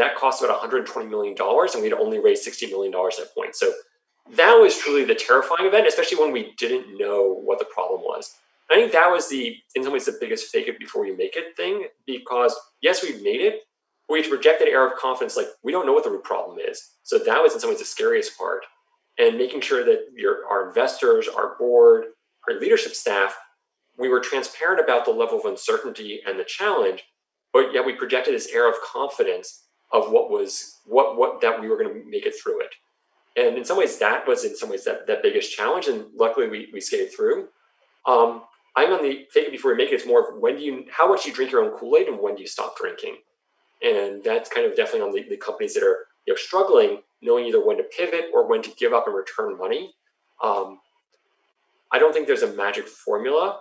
that cost about $120 million, and we'd only raised $60 million at that point. So that was truly the terrifying event, especially when we didn't know what the problem was. I think that was in some ways, the biggest fake it before you make it thing, because yes, we made it, but we project that air of confidence, like we don't know what the root problem is. So that was in some ways the scariest part. And making sure that our investors, our board, our leadership staff, we were transparent about the level of uncertainty and the challenge, but yet we projected this air of confidence of that we were going to make it through it. And in some ways, that was that biggest challenge, and luckily we skated through. I'm on the fake it before you make it. It's more of how much you drink your own Kool-Aid and when do you stop drinking, and that's kind of definitely on the companies that are struggling, knowing either when to pivot or when to give up and return money. I don't think there's a magic formula,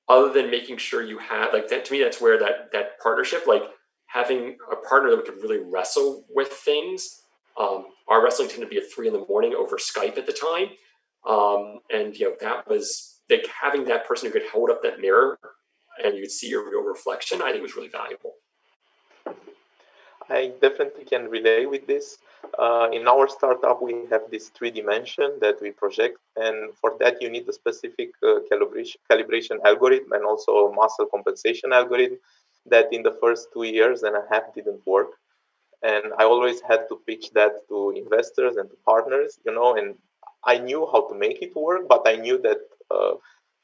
other than making sure you have that. To me, that's where that partnership, like having a partner that we could really wrestle with things. Our wrestling tended to be at 3 a.m. over Skype at the time, and that was like having that person who could hold up that mirror and you'd see your real reflection. I think was really valuable. I definitely can relate with this. In our startup, we have this 3 dimension that we project, and for that you need a specific calibration algorithm and also a muscle compensation algorithm that in the first 2.5 years didn't work. And I always had to pitch that to investors and to partners, and I knew how to make it work, but I knew that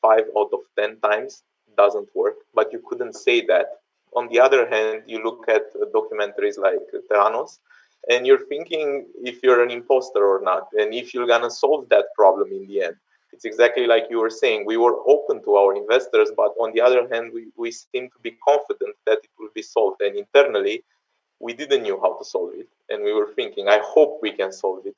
5 out of 10 times doesn't work, but you couldn't say that. On the other hand, you look at documentaries like Theranos, and you're thinking if you're an imposter or not, and if you're gonna solve that problem in the end. It's exactly like you were saying. We were open to our investors, but on the other hand, we seem to be confident that it will be solved. And internally, we didn't know how to solve it, and we were thinking, I hope we can solve it.